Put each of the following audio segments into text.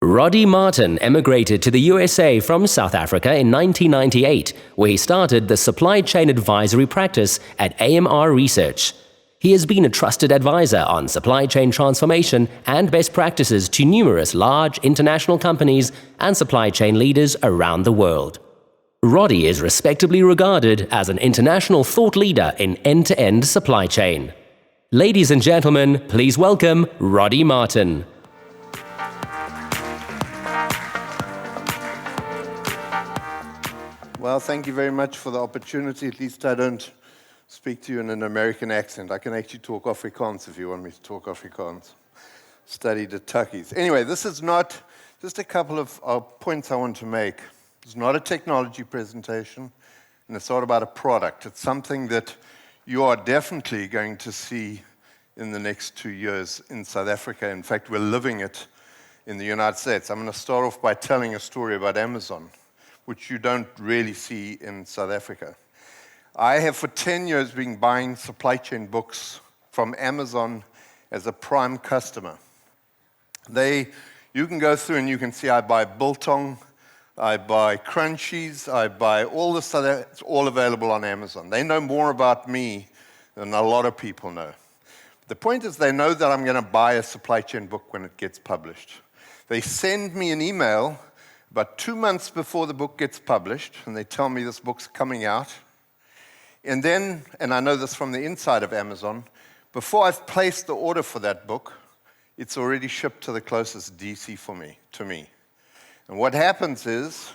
Roddy Martin emigrated to the USA from South Africa in 1998, where he started the supply chain advisory practice at AMR Research. He has been a trusted advisor on supply chain transformation and best practices to numerous large international companies and supply chain leaders around the world. Roddy is respectably regarded as an international thought leader in end-to-end supply chain. Ladies and gentlemen, please welcome Roddy Martin. Well, thank you very much for the opportunity. At least I don't speak to you in an American accent. I can actually talk Afrikaans if you want me to talk Afrikaans. Studied at Tukkies. Anyway, this is not, just a couple of points I want to make. It's not a technology presentation, and it's not about a product. It's something that you are definitely going to see in the next 2 years in South Africa. In fact, we're living it in the United States. I'm going to start off by telling a story about Amazon, which you don't really see in South Africa. I have for 10 years been buying supply chain books from Amazon as a prime customer. You can go through and you can see I buy biltong, I buy crunchies, I buy all the stuff that's all available on Amazon. They know more about me than a lot of people know. The point is they know that I'm going to buy a supply chain book when it gets published. They send me an email about 2 months before the book gets published, and they tell me this book's coming out. And then, and I know this from the inside of Amazon, before I've placed the order for that book, it's already shipped to the closest DC to me. And what happens is,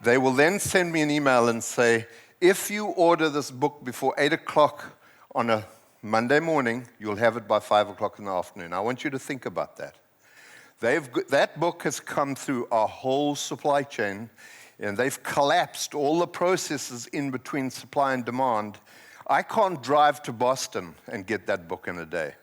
they will then send me an email and say, if you order this book before 8 o'clock on a Monday morning, you'll have it by 5 o'clock in the afternoon. I want you to think about that. That book has come through our whole supply chain, and they've collapsed all the processes in between supply and demand. I can't drive to Boston and get that book in a day.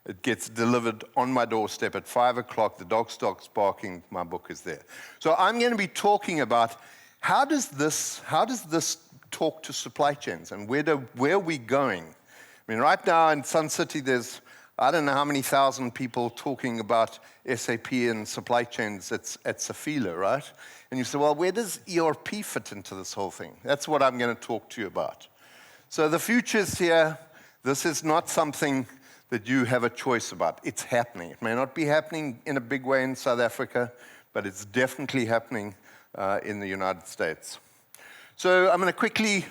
It gets delivered on my doorstep at 5 o'clock. The dog starts barking. My book is there. So I'm going to be talking about how does this talk to supply chains, and where are we going? I mean, right now in Sun City, there's I don't know how many thousand people talking about SAP and supply chains at Safila, right? And you say, well, where does ERP fit into this whole thing? That's what I'm going to talk to you about. So the future's here. This is not something that you have a choice about. It's happening. It may not be happening in a big way in South Africa, but it's definitely happening in the United States. So I'm going to quickly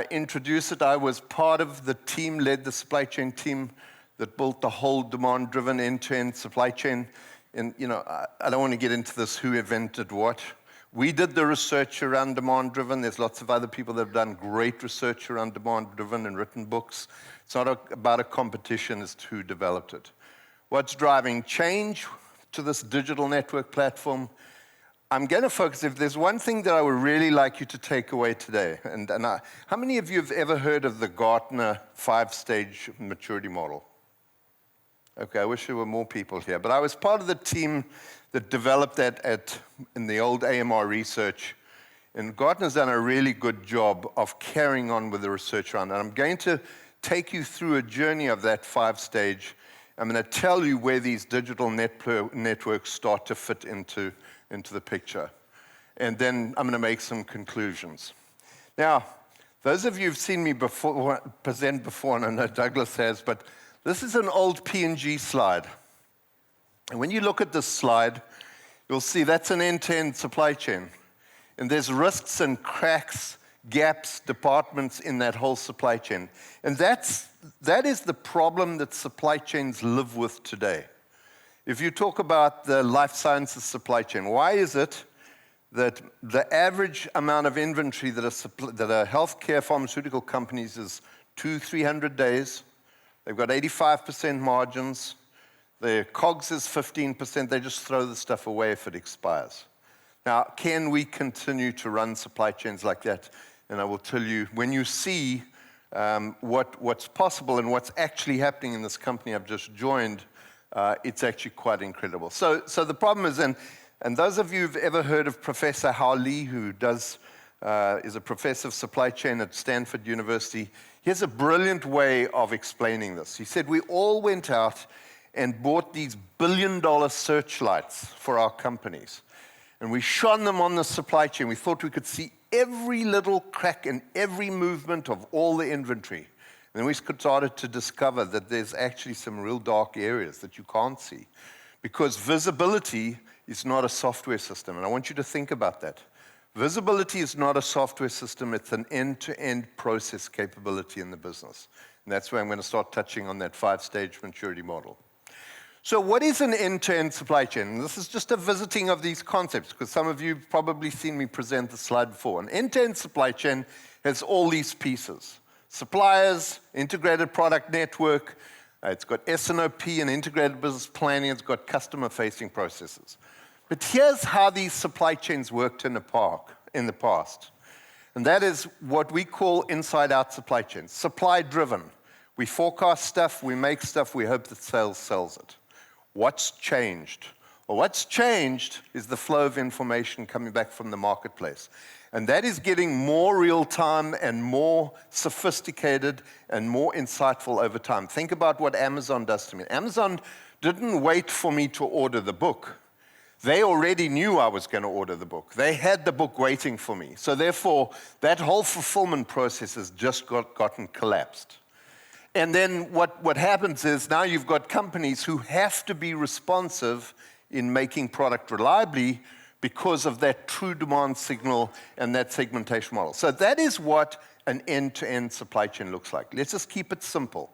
introduce it. I was part of the team, led the supply chain team that built the whole demand-driven end-to-end supply chain. And, I don't want to get into this who invented what. We did the research around demand-driven. There's lots of other people that have done great research around demand-driven and written books. It's not about a competition as to who developed it. What's driving change to this digital network platform? I'm going to focus, if there's one thing that I would really like you to take away today, how many of you have ever heard of the Gartner 5-stage maturity model? Okay, I wish there were more people here, but I was part of the team that developed that in the old AMR Research, and Gartner's done a really good job of carrying on with the research around that. I'm going to take you through a journey of that 5-stage. I'm going to tell you where these digital networks start to fit into the picture, and then I'm going to make some conclusions. Now, those of you who've seen me present before, and I know Douglas has, but this is an old P&G slide. And when you look at this slide, you'll see that's an end-to-end supply chain. And there's risks and cracks, gaps, departments in that whole supply chain. And that is the problem that supply chains live with today. If you talk about the life sciences supply chain, why is it that the average amount of inventory that a healthcare pharmaceutical companies is 200-300 days? They've got 85% margins. Their COGS is 15%. They just throw the stuff away if it expires. Now, can we continue to run supply chains like that? And I will tell you, when you see what's possible and what's actually happening in this company I've just joined, it's actually quite incredible. So the problem is, and those of you who've ever heard of Professor Hao Li, who is a professor of supply chain at Stanford University, he has a brilliant way of explaining this. He said, we all went out and bought these billion-dollar searchlights for our companies. And we shone them on the supply chain. We thought we could see every little crack and every movement of all the inventory. And then we started to discover that there's actually some real dark areas that you can't see, because visibility is not a software system. And I want you to think about that. Visibility is not a software system. It's an end-to-end process capability in the business. And that's where I'm going to start touching on that 5-stage maturity model. So what is an end-to-end supply chain? And this is just a visiting of these concepts, because some of you have probably seen me present the slide before. An end-to-end supply chain has all these pieces: suppliers, integrated product network, it's got S&OP and integrated business planning, it's got customer-facing processes. But here's how these supply chains worked in the past. And that is what we call inside-out supply chains, supply-driven. We forecast stuff, we make stuff, we hope that sales sells it. What's changed? Well, what's changed is the flow of information coming back from the marketplace. And that is getting more real-time and more sophisticated and more insightful over time. Think about what Amazon does to me. Amazon didn't wait for me to order the book. They already knew I was going to order the book. They had the book waiting for me. So therefore, that whole fulfillment process has just gotten collapsed. And then what happens is now you've got companies who have to be responsive in making product reliably because of that true demand signal and that segmentation model. So that is what an end-to-end supply chain looks like. Let's just keep it simple.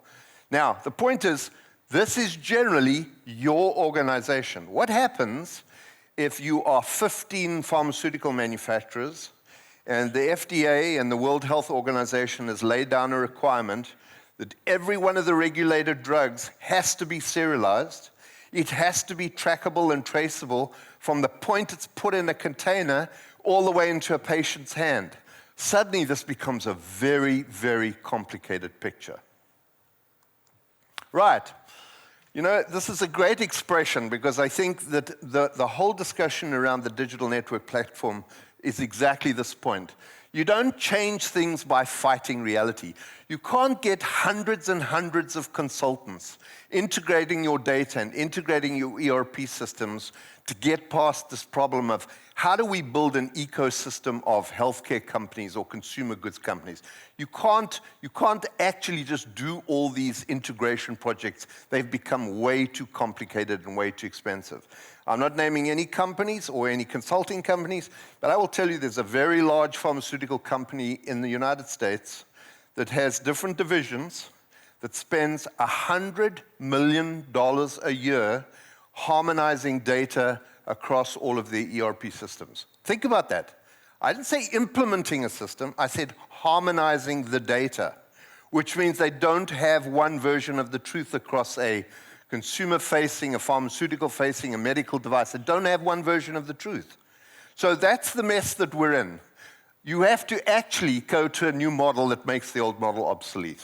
Now, the point is, this is generally your organization. What happens if you are 15 pharmaceutical manufacturers and the FDA and the World Health Organization has laid down a requirement that every one of the regulated drugs has to be serialized? It has to be trackable and traceable from the point it's put in a container all the way into a patient's hand. Suddenly, this becomes a very, very complicated picture. Right. You know, this is a great expression because I think that the whole discussion around the digital network platform is exactly this point. You don't change things by fighting reality. You can't get hundreds and hundreds of consultants integrating your data and integrating your ERP systems to get past this problem of how do we build an ecosystem of healthcare companies or consumer goods companies. You can't actually just do all these integration projects. They've become way too complicated and way too expensive. I'm not naming any companies or any consulting companies, but I will tell you there's a very large pharmaceutical company in the United States that has different divisions that spends $100 million a year harmonizing data across all of the ERP systems. Think about that. I didn't say implementing a system, I said harmonizing the data, which means they don't have one version of the truth across a consumer-facing, a pharmaceutical-facing, a medical device. They don't have one version of the truth. So that's the mess that we're in. You have to actually go to a new model that makes the old model obsolete.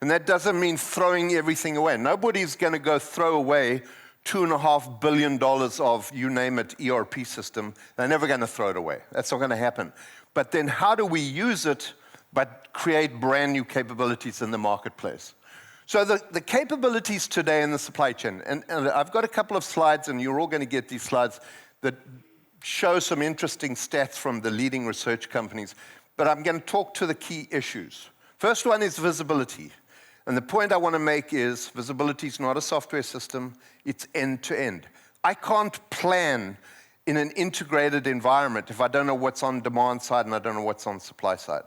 And that doesn't mean throwing everything away. Nobody's going to go throw away $2.5 billion of, you name it, ERP system. They're never going to throw it away. That's not going to happen. But then how do we use it but create brand new capabilities in the marketplace? So the capabilities today in the supply chain, and I've got a couple of slides, and you're all going to get these slides that show some interesting stats from the leading research companies, but I'm going to talk to the key issues. First one is visibility. And the point I want to make is visibility is not a software system, it's end-to-end. I can't plan in an integrated environment if I don't know what's on demand side and I don't know what's on supply side.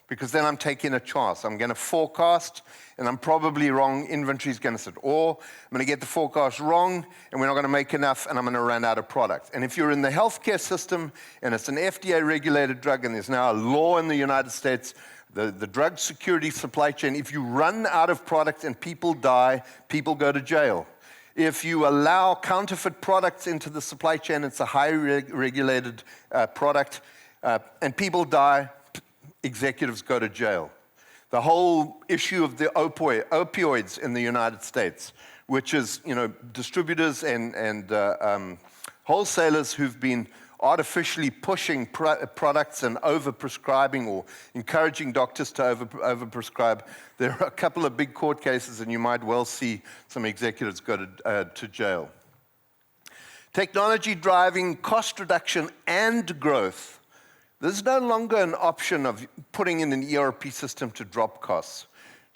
Because then I'm taking a chance. I'm going to forecast, and I'm probably wrong. Inventory is going to sit. Or I'm going to get the forecast wrong, and we're not going to make enough, and I'm going to run out of product. And if you're in the healthcare system, and it's an FDA-regulated drug, and there's now a law in the United States, the drug security supply chain, if you run out of product and people die, people go to jail. If you allow counterfeit products into the supply chain, it's a highly regulated product, and people die, executives go to jail. The whole issue of the opioids in the United States, which is, distributors and wholesalers who've been artificially pushing products and over-prescribing or encouraging doctors to over-prescribe. There are a couple of big court cases, and you might well see some executives go to jail. Technology driving cost reduction and growth. There's no longer an option of putting in an ERP system to drop costs.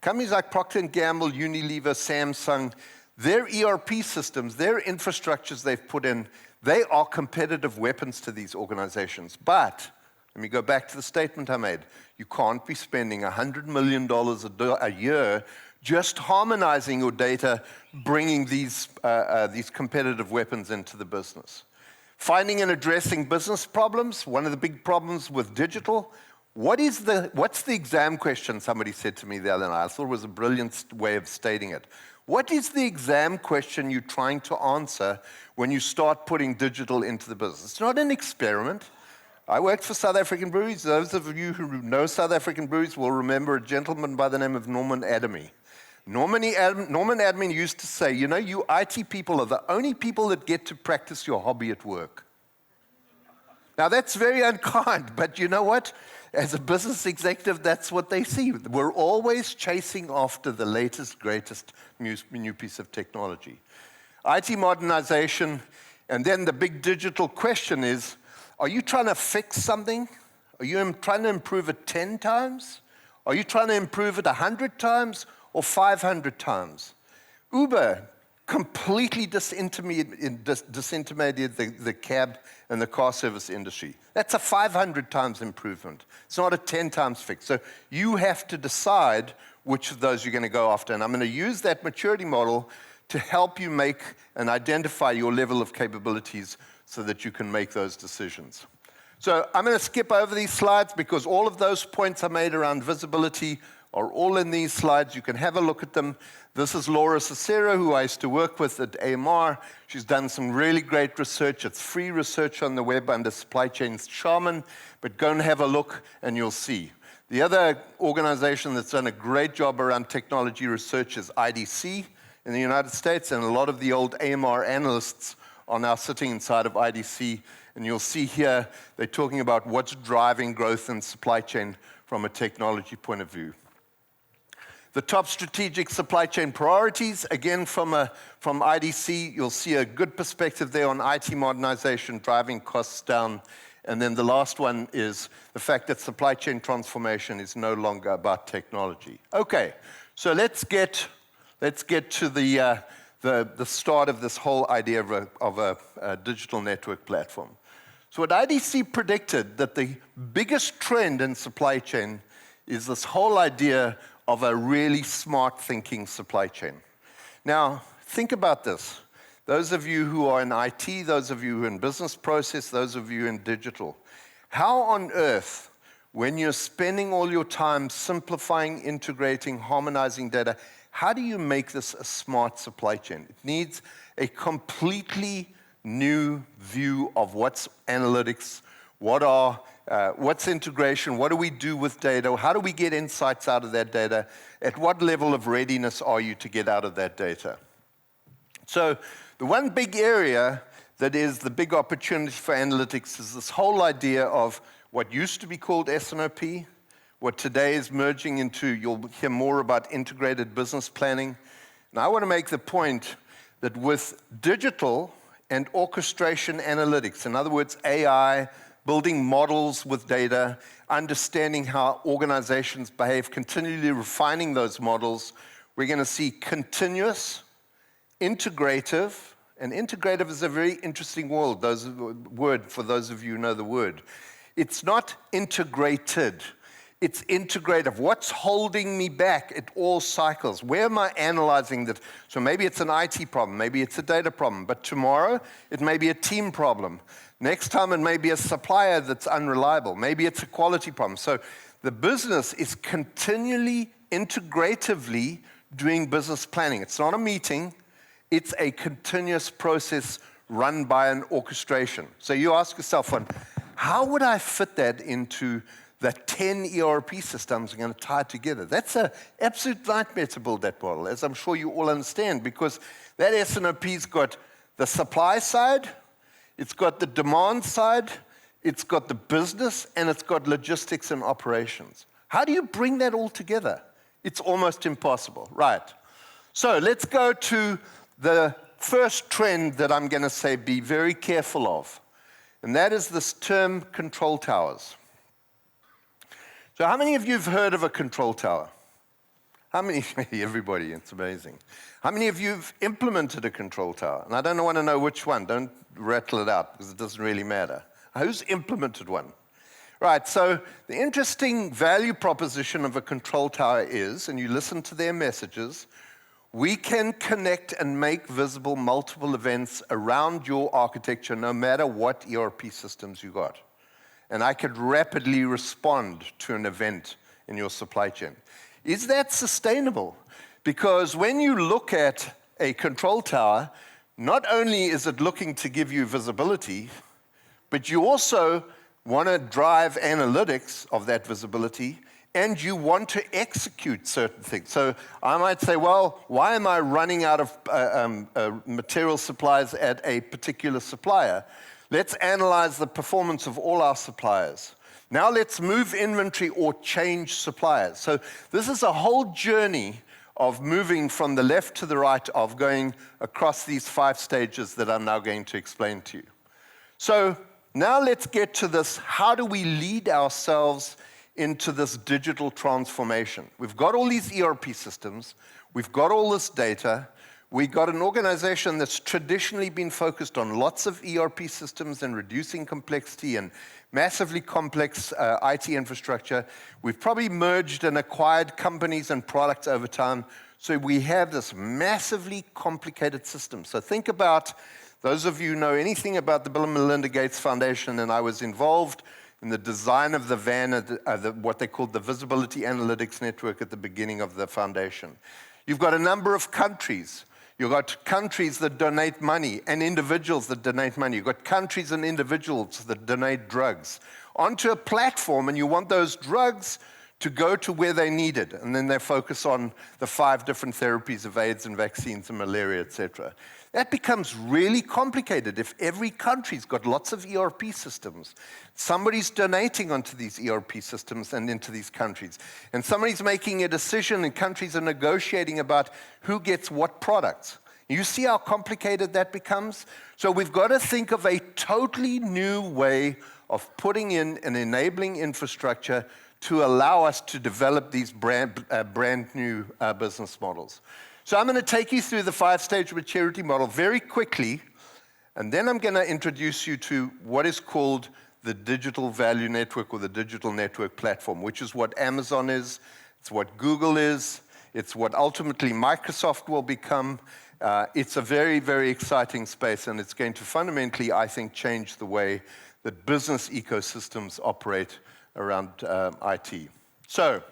Companies like Procter & Gamble, Unilever, Samsung, their ERP systems, their infrastructures they've put in, they are competitive weapons to these organizations. But, let me go back to the statement I made. You can't be spending $100 million a year just harmonizing your data, bringing these competitive weapons into the business. Finding and addressing business problems, one of the big problems with digital. What's the exam question, somebody said to me the other night. I thought it was a brilliant way of stating it. What is the exam question you're trying to answer when you start putting digital into the business? It's not an experiment. I worked for South African Breweries. Those of you who know South African Breweries will remember a gentleman by the name of Norman Adamy. Norman Adamy used to say, you know, you IT people are the only people that get to practice your hobby at work. Now, that's very unkind, but you know what? As a business executive, that's what they see. We're always chasing after the latest, greatest new piece of technology. IT modernization, and then the big digital question is, are you trying to fix something? Are you trying to improve it 10 times? Are you trying to improve it 100 times or 500 times? Uber completely disintermediated the cab and the car service industry. That's a 500 times improvement. It's not a 10 times fix. So you have to decide which of those you're going to go after. And I'm going to use that maturity model to help you make and identify your level of capabilities so that you can make those decisions. So I'm going to skip over these slides because all of those points I made around visibility are all in these slides. You can have a look at them. This is Laura Cicero, who I used to work with at AMR. She's done some really great research. It's free research on the web under Supply Chain Shaman, but go and have a look and you'll see. The other organization that's done a great job around technology research is IDC in the United States, and a lot of the old AMR analysts are now sitting inside of IDC, and you'll see here they're talking about what's driving growth in supply chain from a technology point of view. The top strategic supply chain priorities, again from IDC, you'll see a good perspective there on IT modernization, driving costs down. And then the last one is the fact that supply chain transformation is no longer about technology. Okay, so let's get to the start of this whole idea of a digital network platform. So what IDC predicted that the biggest trend in supply chain is this whole idea of a really smart thinking supply chain. Now, think about this. Those of you who are in IT, those of you who are in business process, those of you in digital, how on earth, when you're spending all your time simplifying, integrating, harmonizing data, how do you make this a smart supply chain? It needs a completely new view of what's analytics, what's integration, what do we do with data, how do we get insights out of that data, at what level of readiness are you to get out of that data? So the one big area that is the big opportunity for analytics is this whole idea of what used to be called S&OP, what today is merging into, you'll hear more about integrated business planning. And I want to make the point that with digital and orchestration analytics, in other words, AI, building models with data, understanding how organizations behave, continually refining those models, we're going to see continuous, integrative, and integrative is a very interesting word for those of you who know the word. It's not integrated. It's integrative. What's holding me back at all cycles? Where am I analyzing that? So maybe it's an IT problem, maybe it's a data problem, but tomorrow it may be a team problem. Next time it may be a supplier that's unreliable. Maybe it's a quality problem. So the business is continually, integratively doing business planning. It's not a meeting. It's a continuous process run by an orchestration. So you ask yourself, how would I fit that into the 10 ERP systems are going to tie together? That's an absolute nightmare to build that model, as I'm sure you all understand, because that S&OP's got the supply side, It's got the demand side, it's got the business, and it's got logistics and operations. How do you bring that all together? It's almost impossible, right? So let's go to the first trend that I'm going to say be very careful of, and that is this term control towers. So how many of you have heard of a control tower? How many? Everybody, it's amazing. How many of you have implemented a control tower? And I don't want to know which one. Don't rattle it out because it doesn't really matter. Who's implemented one? Right, so the interesting value proposition of a control tower is, and you listen to their messages, we can connect and make visible multiple events around your architecture no matter what ERP systems you got. And I could rapidly respond to an event in your supply chain. Is that sustainable? Because when you look at a control tower, not only is it looking to give you visibility, but you also want to drive analytics of that visibility, and you want to execute certain things. So I might say, well, why am I running out of material supplies at a particular supplier? Let's analyze the performance of all our suppliers. Now let's move inventory or change suppliers. So this is a whole journey of moving from the left to the right, of going across these 5 stages that I'm now going to explain to you. So now let's get to this, how do we lead ourselves into this digital transformation? We've got all these ERP systems, we've got all this data, we've got an organization that's traditionally been focused on lots of ERP systems and reducing complexity and massively complex IT infrastructure. We've probably merged and acquired companies and products over time, so we have this massively complicated system. So think about, those of you who know anything about the Bill and Melinda Gates Foundation, and I was involved in the design of the van, what they called the Visibility Analytics Network at the beginning of the foundation. You've got a number of countries. You've got countries that donate money and individuals that donate money. You've got countries and individuals that donate drugs onto a platform, and you want those drugs to go to where they need it. And then they focus on the 5 different therapies of AIDS and vaccines and malaria, et cetera. That becomes really complicated if every country's got lots of ERP systems. Somebody's donating onto these ERP systems and into these countries. And somebody's making a decision and countries are negotiating about who gets what products. You see how complicated that becomes? So we've got to think of a totally new way of putting in an enabling infrastructure to allow us to develop these brand new business models. So I'm going to take you through the 5-stage maturity model very quickly, and then I'm going to introduce you to what is called the digital value network or the digital network platform, which is what Amazon is, it's what Google is, it's what ultimately Microsoft will become. It's a very, very exciting space, and it's going to fundamentally, I think, change the way that business ecosystems operate around IT. So,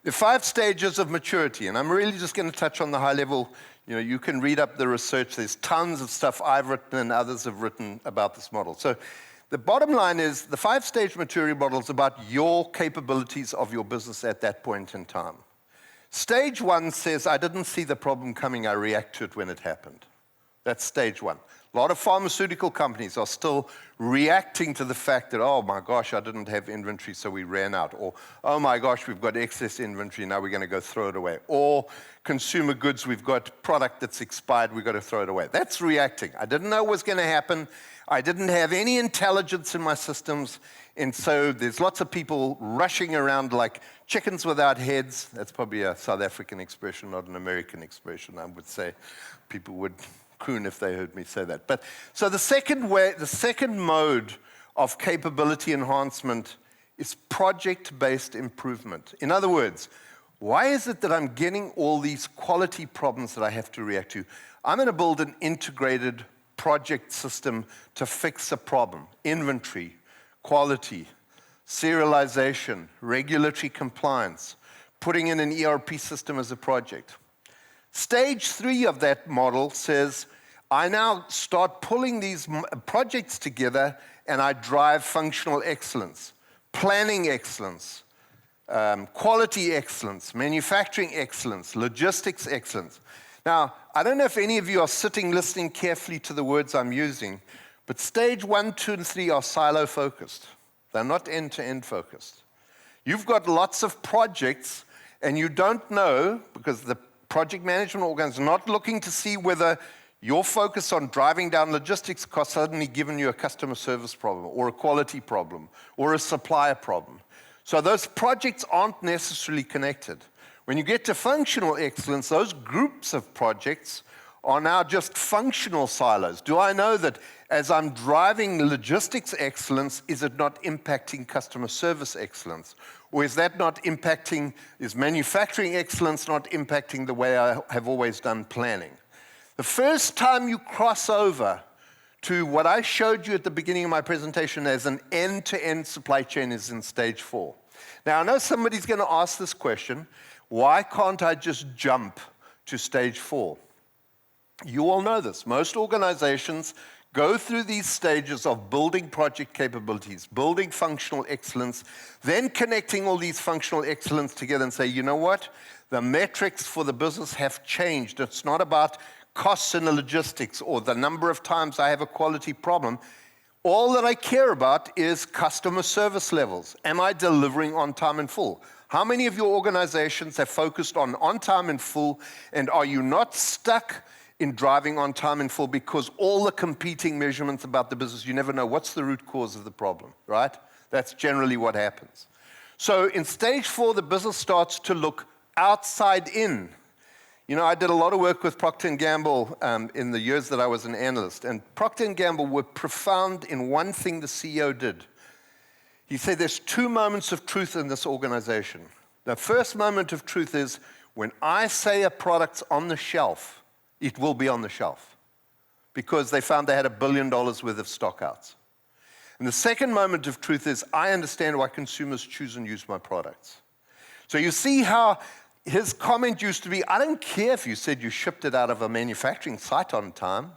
the 5 stages of maturity, and I'm really just going to touch on the high level. You know, you can read up the research. There's tons of stuff I've written and others have written about this model. So the bottom line is the 5-stage maturity model is about your capabilities of your business at that point in time. Stage 1 says, I didn't see the problem coming, I react to it when it happened. That's stage 1. A lot of pharmaceutical companies are still reacting to the fact that, oh my gosh, I didn't have inventory, so we ran out. Or, oh my gosh, we've got excess inventory, now we're going to go throw it away. Or consumer goods, we've got product that's expired, we've got to throw it away. That's reacting. I didn't know what was going to happen. I didn't have any intelligence in my systems. And so there's lots of people rushing around like chickens without heads. That's probably a South African expression, not an American expression, I would say. People would croon if they heard me say that. But so the second mode of capability enhancement is project-based improvement. In other words, why is it that I'm getting all these quality problems that I have to react to? I'm going to build an integrated project system to fix a problem. Inventory, quality, serialization, regulatory compliance, putting in an ERP system as a project. Stage 3 of that model says, I now start pulling these projects together and I drive functional excellence, planning excellence, quality excellence, manufacturing excellence, logistics excellence. Now, I don't know if any of you are sitting listening carefully to the words I'm using. But stage 1, 2, and 3 are silo-focused. They're not end-to-end focused. You've got lots of projects, and you don't know, because the project management organ is not looking to see whether your focus on driving down logistics costs suddenly given you a customer service problem, or a quality problem, or a supplier problem. So those projects aren't necessarily connected. When you get to functional excellence, those groups of projects are now just functional silos. Do I know that as I'm driving logistics excellence, is it not impacting customer service excellence? Or is that not impacting, is manufacturing excellence not impacting the way I have always done planning? The first time you cross over to what I showed you at the beginning of my presentation as an end-to-end supply chain is in stage 4. Now, I know somebody's going to ask this question, why can't I just jump to stage 4? You all know this. Most organizations go through these stages of building project capabilities, building functional excellence, then connecting all these functional excellence together and say, you know what? The metrics for the business have changed. It's not about costs in the logistics or the number of times I have a quality problem. All that I care about is customer service levels. Am I delivering on time and full? How many of your organizations have focused on time and full, and are you not stuck in driving on time and full because all the competing measurements about the business, you never know what's the root cause of the problem, right? That's generally what happens. So in stage 4, the business starts to look outside in. You know, I did a lot of work with Procter & Gamble in the years that I was an analyst, and Procter & Gamble were profound in one thing the CEO did. He said there's 2 moments of truth in this organization. The first moment of truth is when I say a product's on the shelf, it will be on the shelf, because they found they had $1 billion worth of stockouts. And the second moment of truth is I understand why consumers choose and use my products. So you see how his comment used to be, I don't care if you said you shipped it out of a manufacturing site on time.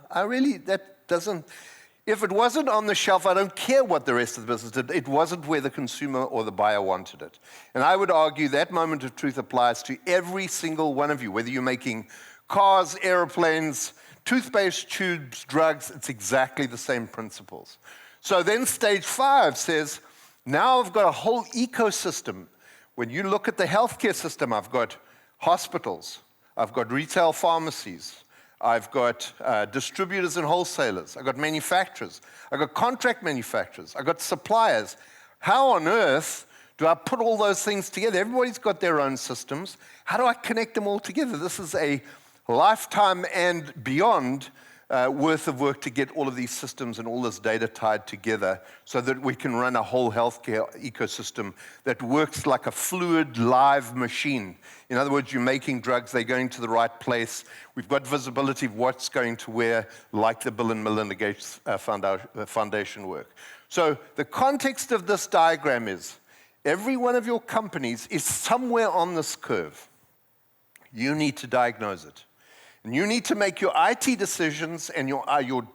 If it wasn't on the shelf, I don't care what the rest of the business did. It wasn't where the consumer or the buyer wanted it. And I would argue that moment of truth applies to every single one of you, whether you're making cars, airplanes, toothpaste tubes, drugs, it's exactly the same principles. So then stage 5 says, now I've got a whole ecosystem. When you look at the healthcare system, I've got hospitals, I've got retail pharmacies, I've got distributors and wholesalers, I've got manufacturers, I've got contract manufacturers, I've got suppliers. How on earth do I put all those things together? Everybody's got their own systems. How do I connect them all together? This is a lifetime and beyond worth of work to get all of these systems and all this data tied together so that we can run a whole healthcare ecosystem that works like a fluid, live machine. In other words, you're making drugs, they're going to the right place. We've got visibility of what's going to where, like the Bill and Melinda Gates Foundation work. So the context of this diagram is every one of your companies is somewhere on this curve. You need to diagnose it. And you need to make your IT decisions and your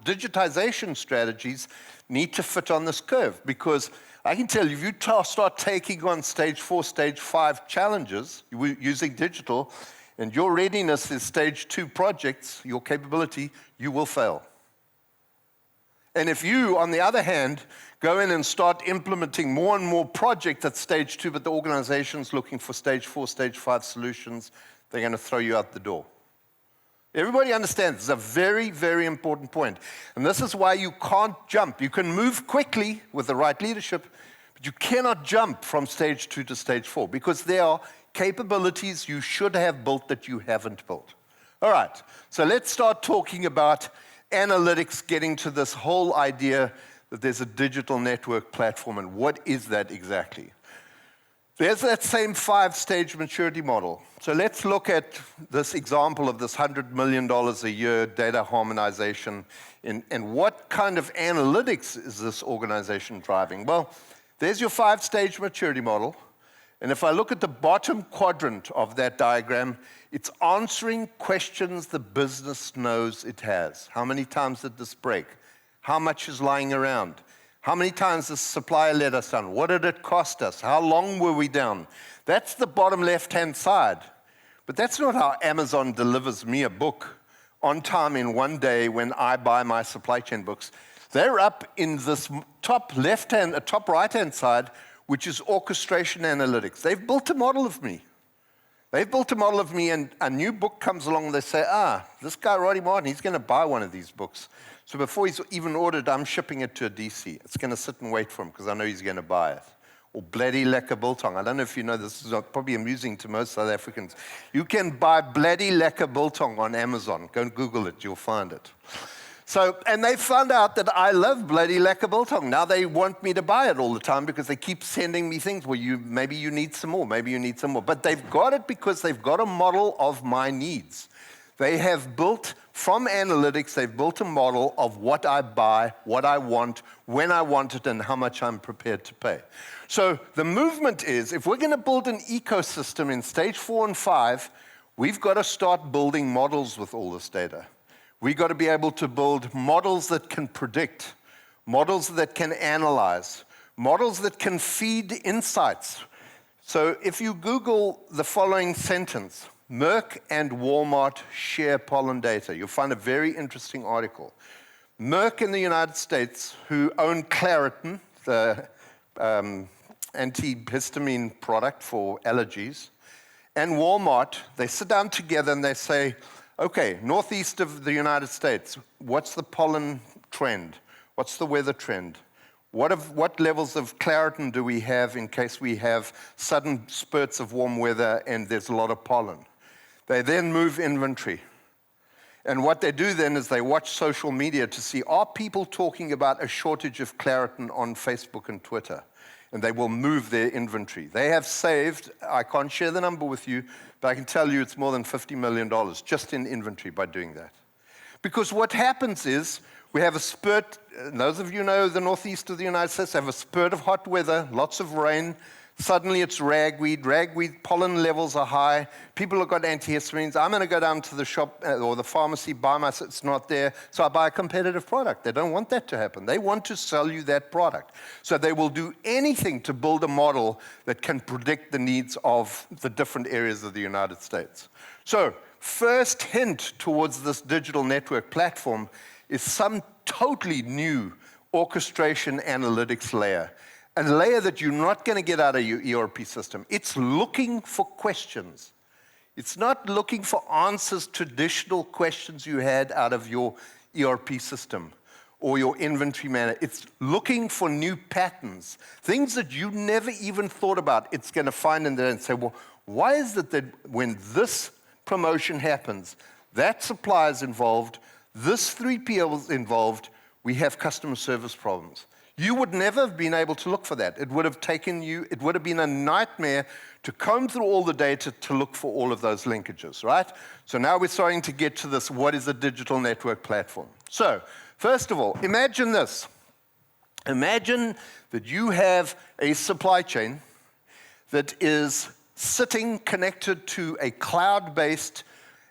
digitization strategies need to fit on this curve, because I can tell you, if you start taking on stage 4, stage 5 challenges using digital, and your readiness is stage 2 projects, your capability, you will fail. And if you, on the other hand, go in and start implementing more and more projects at stage 2, but the organization's looking for stage 4, stage 5 solutions, they're going to throw you out the door. Everybody understands this is a very, very important point. And this is why you can't jump. You can move quickly with the right leadership, but you cannot jump from stage 2 to stage 4 because there are capabilities you should have built that you haven't built. All right, so let's start talking about analytics, getting to this whole idea that there's a digital network platform, and what is that exactly? There's that same 5-stage maturity model. So let's look at this example of this $100 million a year data harmonization, and what kind of analytics is this organization driving? Well, there's your 5-stage maturity model. And if I look at the bottom quadrant of that diagram, it's answering questions the business knows it has. How many times did this break? How much is lying around? How many times the supplier let us down? What did it cost us? How long were we down? That's the bottom left-hand side. But that's not how Amazon delivers me a book on time in one day when I buy my supply chain books. They're up in this top left-hand, top right-hand side, which is orchestration analytics. They've built a model of me. They've built a model of me, and a new book comes along, and they say, this guy, Roddy Martin, he's going to buy one of these books. So before he's even ordered, I'm shipping it to a DC. It's going to sit and wait for him, because I know he's going to buy it. Or bloody lekker biltong. I don't know if you know, this is probably amusing to most South Africans. You can buy bloody lekker biltong on Amazon. Go and Google it, you'll find it. So, and they found out that I love bloody lekker biltong. Now they want me to buy it all the time because they keep sending me things. Well, maybe you need some more, maybe you need some more. But they've got it because they've got a model of my needs. They have built, from analytics, they've built a model of what I buy, what I want, when I want it, and how much I'm prepared to pay. So the movement is, if we're going to build an ecosystem in stage 4 and 5, we've got to start building models with all this data. We've got to be able to build models that can predict, models that can analyze, models that can feed insights. So if you Google the following sentence, Merck and Walmart share pollen data, you'll find a very interesting article. Merck in the United States, who own Claritin, the antihistamine product for allergies, and Walmart, they sit down together and they say, okay, northeast of the United States, what's the pollen trend? What's the weather trend? What levels of Claritin do we have in case we have sudden spurts of warm weather and there's a lot of pollen? They then move inventory. And what they do then is they watch social media to see, are people talking about a shortage of Claritin on Facebook and Twitter? And they will move their inventory. They have saved, I can't share the number with you, but I can tell you it's more than $50 million just in inventory by doing that. Because what happens is we have a spurt, those of you know the northeast of the United States have a spurt of hot weather, lots of rain. Suddenly it's ragweed. Ragweed pollen levels are high. People have got antihistamines. I'm going to go down to the shop or the pharmacy, buy myself. It's not there. So I buy a competitive product. They don't want that to happen. They want to sell you that product. So they will do anything to build a model that can predict the needs of the different areas of the United States. So first hint towards this digital network platform is some totally new orchestration analytics layer. A layer that you're not going to get out of your ERP system. It's looking for questions. It's not looking for answers, traditional questions you had out of your ERP system or your inventory management. It's looking for new patterns, things that you never even thought about. It's going to find in there and say, well, why is it that when this promotion happens, that supplier is involved, this 3PL is involved, we have customer service problems? You would never have been able to look for that. It would have taken you, it would have been a nightmare to comb through all the data to look for all of those linkages, right? So now we're starting to get to this, what is a digital network platform? So, first of all, imagine this. Imagine that you have a supply chain that is sitting connected to a cloud-based,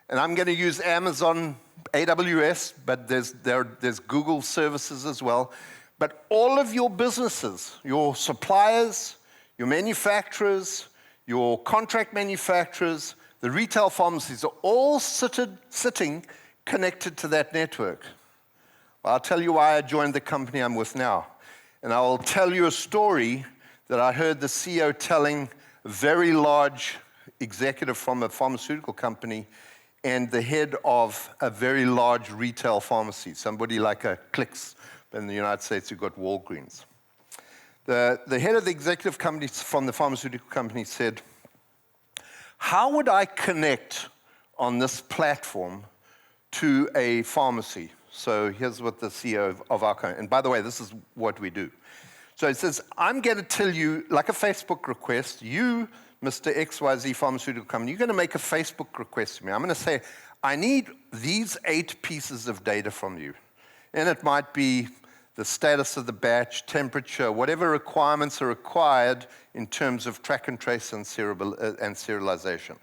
and I'm going to use Amazon AWS, but there's Google services as well. But all of your businesses, your suppliers, your manufacturers, your contract manufacturers, the retail pharmacies are all sitting connected to that network. Well, I'll tell you why I joined the company I'm with now. And I will tell you a story that I heard the CEO telling a very large executive from a pharmaceutical company and the head of a very large retail pharmacy, somebody like a Clicks. In the United States, you've got Walgreens. The head of the executive company from the pharmaceutical company said, how would I connect on this platform to a pharmacy? So here's what the CEO of our company, and by the way, this is what we do. So he says, I'm going to tell you, like a Facebook request, you, Mr. XYZ pharmaceutical company, you're going to make a Facebook request to me. I'm going to say, I need these 8 pieces of data from you. And it might be the status of the batch, temperature, whatever requirements are required in terms of track and trace and serialization.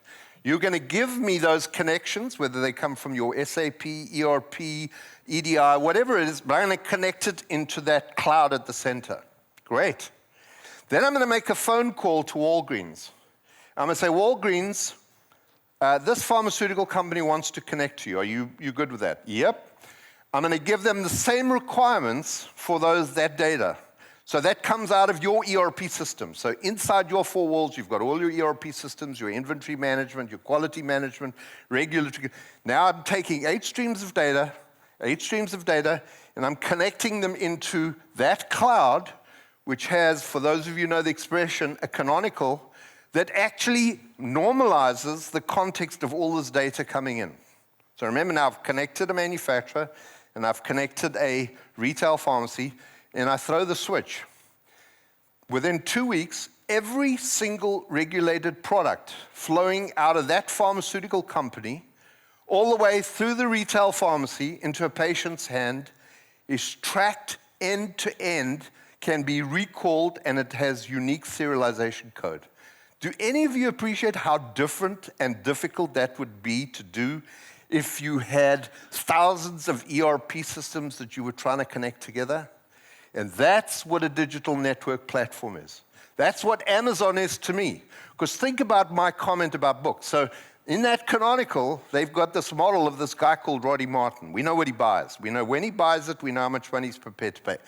You're going to give me those connections, whether they come from your SAP, ERP, EDI, whatever it is, but I'm going to connect it into that cloud at the center. Great. Then I'm going to make a phone call to Walgreens. I'm going to say, Walgreens, this pharmaceutical company wants to connect to you. Are you good with that? Yep. I'm going to give them the same requirements for that data. So that comes out of your ERP system. So inside your four walls, you've got all your ERP systems, your inventory management, your quality management, regulatory. Now I'm taking 8 streams of data, and I'm connecting them into that cloud, which has, for those of you who know the expression, a canonical, that actually normalizes the context of all this data coming in. So remember now, I've connected a manufacturer, and I've connected a retail pharmacy, and I throw the switch. Within 2 weeks, every single regulated product flowing out of that pharmaceutical company, all the way through the retail pharmacy into a patient's hand, is tracked end to end, can be recalled, and it has unique serialization code. Do any of you appreciate how different and difficult that would be to do if you had thousands of ERP systems that you were trying to connect together? And that's what a digital network platform is. That's what Amazon is to me. Because think about my comment about books. So in that canonical, they've got this model of this guy called Roddy Martin. We know what he buys. We know when he buys it. We know how much money he's prepared to pay.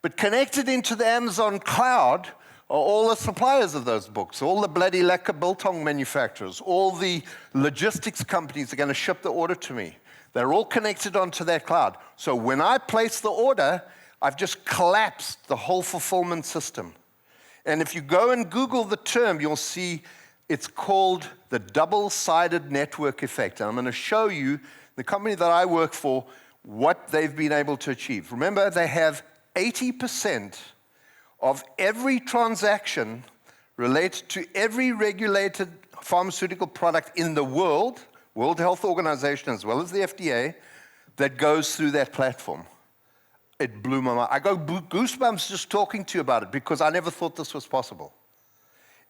But connected into the Amazon cloud are all the suppliers of those books, all the bloody lekker biltong manufacturers, all the logistics companies that are going to ship the order to me. They're all connected onto that cloud. So when I place the order, I've just collapsed the whole fulfillment system. And if you go and Google the term, you'll see it's called the double-sided network effect. And I'm going to show you, the company that I work for, what they've been able to achieve. Remember, they have 80% of every transaction related to every regulated pharmaceutical product in the world, World Health Organization as well as the FDA, that goes through that platform. It blew my mind. I got goosebumps just talking to you about it because I never thought this was possible.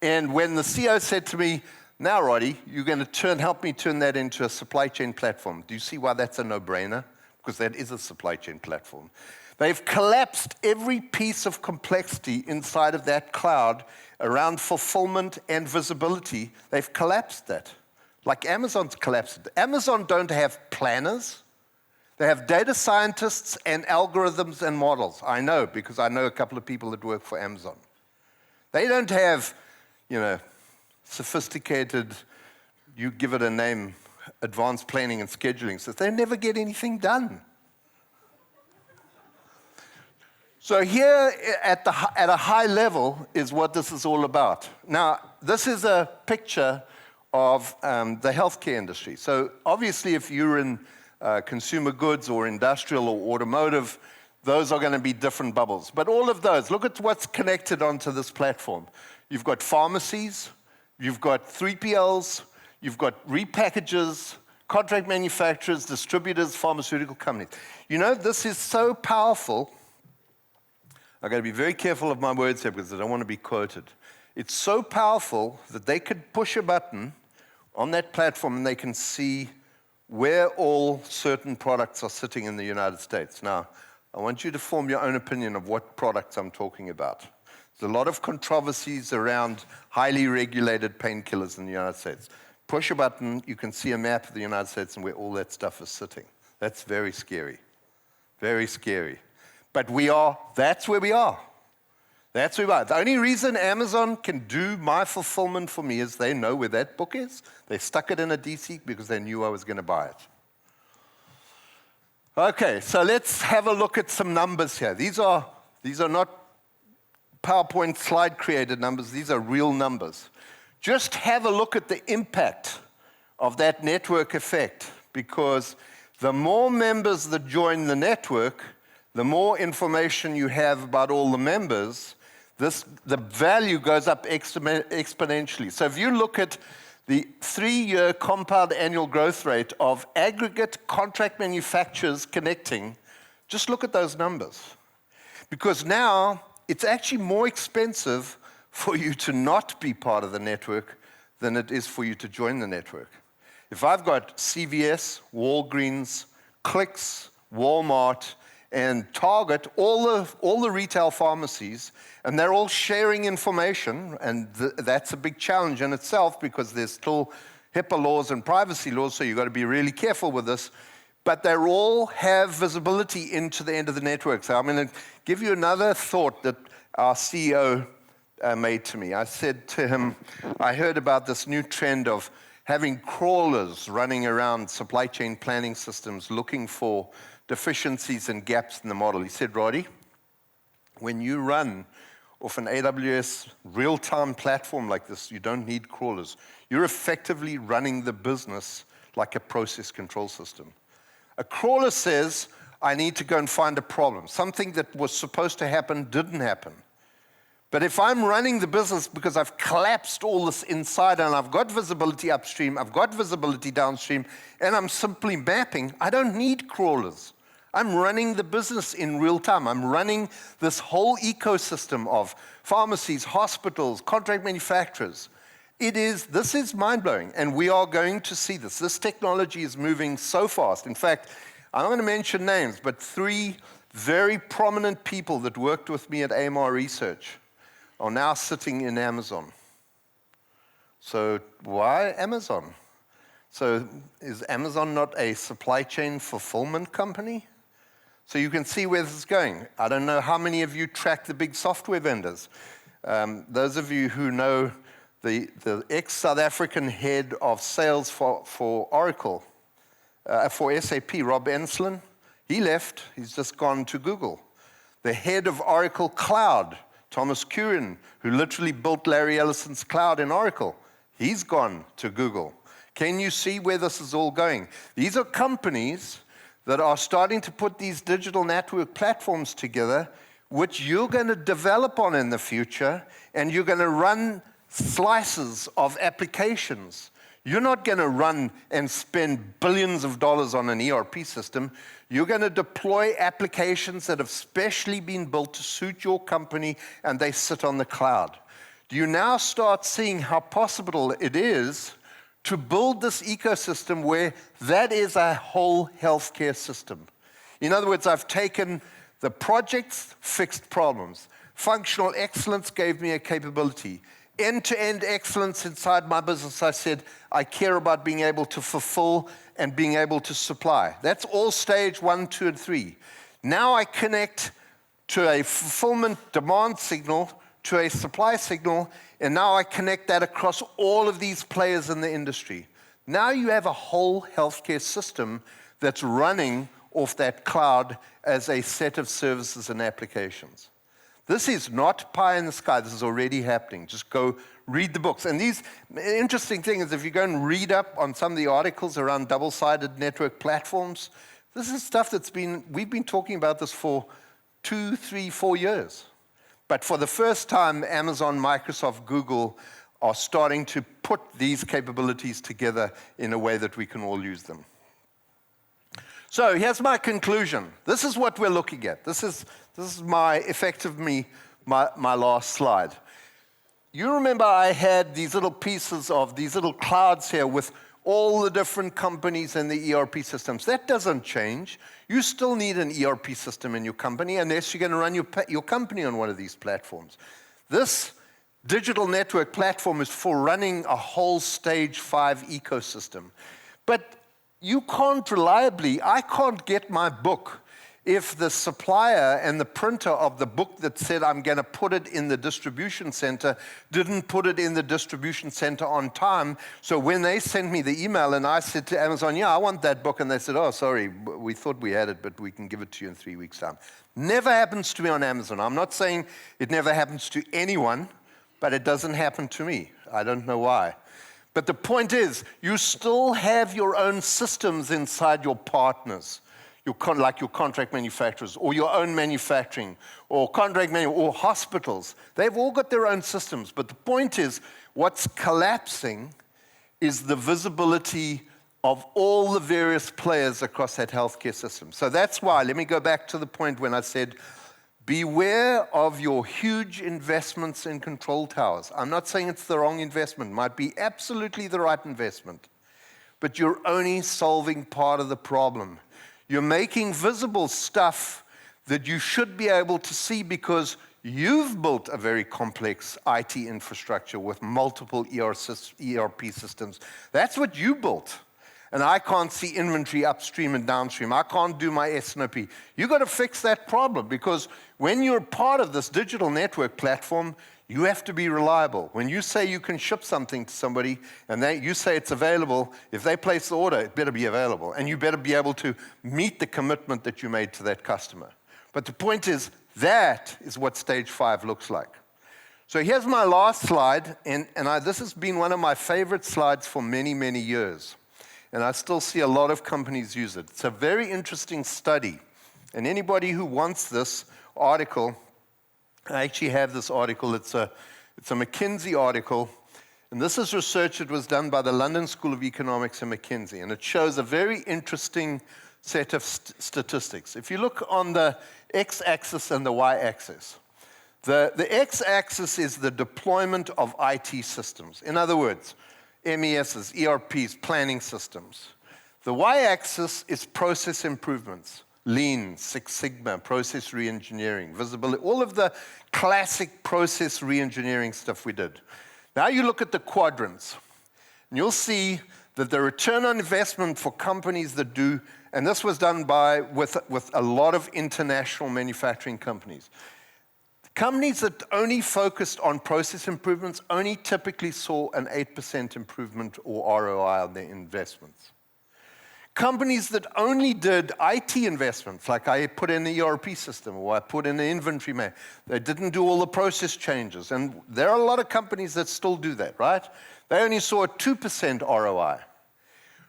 And when the CEO said to me, now, Roddy, you're going to help me turn that into a supply chain platform. Do you see why that's a no-brainer? Because that is a supply chain platform. They've collapsed every piece of complexity inside of that cloud around fulfillment and visibility. They've collapsed that, like Amazon's collapsed it. Amazon don't have planners. They have data scientists and algorithms and models. I know, because I know a couple of people that work for Amazon. They don't have, sophisticated, you give it a name, advanced planning and scheduling. So they never get anything done. So here at a high level is what this is all about. Now, this is a picture of the healthcare industry. So obviously, if you're in consumer goods or industrial or automotive, those are going to be different bubbles. But all of those, look at what's connected onto this platform. You've got pharmacies, you've got 3PLs, you've got repackages, contract manufacturers, distributors, pharmaceutical companies. This is so powerful. I've got to be very careful of my words here because I don't want to be quoted. It's so powerful that they could push a button on that platform and they can see where all certain products are sitting in the United States. Now, I want you to form your own opinion of what products I'm talking about. There's a lot of controversies around highly regulated painkillers in the United States. Push a button, you can see a map of the United States and where all that stuff is sitting. That's very scary. Very scary. But that's where we are. That's where we are. The only reason Amazon can do my fulfillment for me is they know where that book is. They stuck it in a DC because they knew I was going to buy it. Okay, so let's have a look at some numbers here. These are not PowerPoint slide created numbers. These are real numbers. Just have a look at the impact of that network effect, because the more members that join the network, the more information you have about all the members, the value goes up exponentially. So if you look at the 3-year compound annual growth rate of aggregate contract manufacturers connecting, just look at those numbers. Because now it's actually more expensive for you to not be part of the network than it is for you to join the network. If I've got CVS, Walgreens, Clicks, Walmart, and Target, all the retail pharmacies, and they're all sharing information, and that's a big challenge in itself because there's still HIPAA laws and privacy laws, so you've got to be really careful with this. but they all have visibility into the end of the network. So I'm going to give you another thought that our CEO made to me. I said to him, I heard about this new trend of having crawlers running around supply chain planning systems looking for deficiencies and gaps in the model. He said, Roddy, when you run off an AWS real-time platform like this, you don't need crawlers. You're effectively running the business like a process control system. A crawler says, I need to go and find a problem. Something that was supposed to happen didn't happen. But if I'm running the business because I've collapsed all this inside and I've got visibility upstream, I've got visibility downstream, and I'm simply mapping, I don't need crawlers. I'm running the business in real time. I'm running this whole ecosystem of pharmacies, hospitals, contract manufacturers. This is mind-blowing, and we are going to see this. This technology is moving so fast. In fact, I'm not going to mention names, but 3 very prominent people that worked with me at AMR Research are now sitting in Amazon. So why Amazon? So is Amazon not a supply chain fulfillment company? So you can see where this is going. I don't know how many of you track the big software vendors. Those of you who know the ex-South African head of sales for Oracle, for SAP, Rob Enslin, he left. He's just gone to Google. The head of Oracle Cloud, Thomas Curran, who literally built Larry Ellison's cloud in Oracle, he's gone to Google. Can you see where this is all going? These are companies that are starting to put these digital network platforms together, which you're going to develop on in the future, and you're going to run slices of applications. You're not going to run and spend billions of dollars on an ERP system. You're going to deploy applications that have specially been built to suit your company, and they sit on the cloud. Do you now start seeing how possible it is to build this ecosystem where that is a whole healthcare system? In other words, I've taken the projects, fixed problems. Functional excellence gave me a capability. End-to-end excellence inside my business, I said, I care about being able to fulfill and being able to supply. That's all stage 1, 2, and 3. Now I connect to a fulfillment demand signal, to a supply signal, and now I connect that across all of these players in the industry. Now you have a whole healthcare system that's running off that cloud as a set of services and applications. This is not pie in the sky. This is already happening. Just go read the books. And these interesting thing is if you go and read up on some of the articles around double-sided network platforms, this is stuff we've been talking about this for 2, 3, 4 years. But for the first time, Amazon, Microsoft, Google are starting to put these capabilities together in a way that we can all use them. So here's my conclusion. This is what we're looking at. This is my last slide. You remember I had these little pieces of these little clouds here with all the different companies and the ERP systems. That doesn't change. You still need an ERP system in your company unless you're going to run your company on one of these platforms. This digital network platform is for running a whole stage 5 ecosystem. But you can't reliably, I can't get my book if the supplier and the printer of the book that said I'm going to put it in the distribution center didn't put it in the distribution center on time. So when they sent me the email and I said to Amazon, yeah, I want that book, and they said, oh, sorry, we thought we had it, but we can give it to you in 3 weeks' time. Never happens to me on Amazon. I'm not saying it never happens to anyone, but it doesn't happen to me. I don't know why. But the point is, you still have your own systems inside your partners, like your contract manufacturers, or your own manufacturing, or or hospitals. They've all got their own systems. But the point is, what's collapsing is the visibility of all the various players across that healthcare system. So that's why, let me go back to the point when I said, beware of your huge investments in control towers. I'm not saying it's the wrong investment. It might be absolutely the right investment. But you're only solving part of the problem. You're making visible stuff that you should be able to see because you've built a very complex IT infrastructure with multiple ERP systems. That's what you built. and I can't see inventory upstream and downstream. I can't do my S&OP. You've got to fix that problem, because when you're part of this digital network platform, you have to be reliable. When you say you can ship something to somebody and you say it's available, if they place the order, it better be available. And you better be able to meet the commitment that you made to that customer. But the point is, that is what stage 5 looks like. So here's my last slide, and this has been one of my favorite slides for many, many years. And I still see a lot of companies use it. It's a very interesting study. And anybody who wants this article, I actually have this article. It's a McKinsey article. And this is research that was done by the London School of Economics and McKinsey. And it shows a very interesting set of statistics. If you look on the x-axis and the y-axis, the x-axis is the deployment of IT systems. In other words, MESs, ERPs, planning systems. The y-axis is process improvements, Lean, Six Sigma, process reengineering, visibility, all of the classic process reengineering stuff we did. Now you look at the quadrants, and you'll see that the return on investment for companies that do, and this was done with a lot of international manufacturing companies. Companies that only focused on process improvements only typically saw an 8% improvement or ROI on their investments. Companies that only did IT investments, like I put in the ERP system or I put in the inventory man, they didn't do all the process changes. And there are a lot of companies that still do that, right? They only saw a 2% ROI.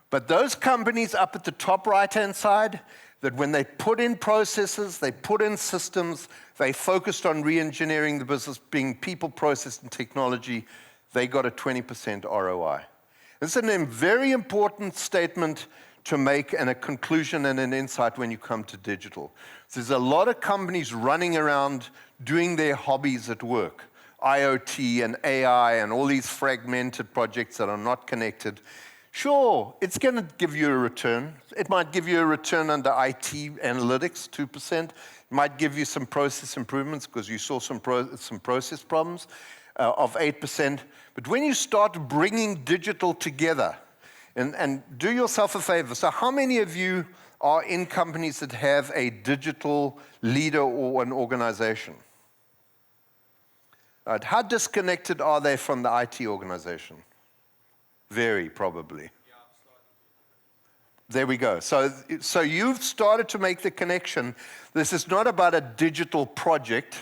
But those companies up at the top right-hand side, that when they put in processes, they put in systems, they focused on re-engineering the business, being people, process, and technology, they got a 20% ROI. This is a very important statement to make, and a conclusion and an insight when you come to digital. There's a lot of companies running around doing their hobbies at work, IoT and AI and all these fragmented projects that are not connected. Sure, it's going to give you a return. It might give you a return under IT analytics, 2%. It might give you some process improvements because you saw some process problems of 8%. But when you start bringing digital together, and do yourself a favor. So how many of you are in companies that have a digital leader or an organization? Right. How disconnected are they from the IT organization? Very, probably. There we go. So you've started to make the connection. This is not about a digital project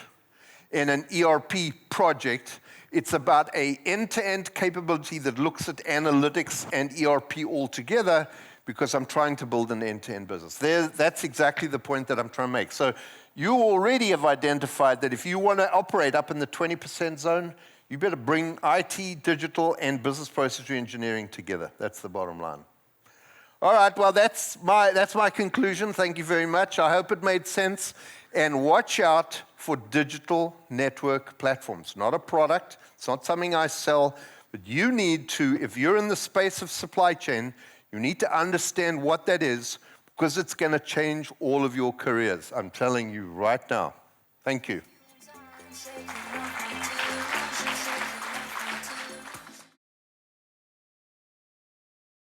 and an ERP project. It's about an end-to-end capability that looks at analytics and ERP all together, because I'm trying to build an end-to-end business. That's exactly the point that I'm trying to make. So you already have identified that if you want to operate up in the 20% zone, you better bring IT, digital, and business process reengineering together. That's the bottom line. All right, well, that's my conclusion. Thank you very much. I hope it made sense. And watch out for digital network platforms. Not a product. It's not something I sell. But you need to, if you're in the space of supply chain, you need to understand what that is, because it's going to change all of your careers. I'm telling you right now. Thank you.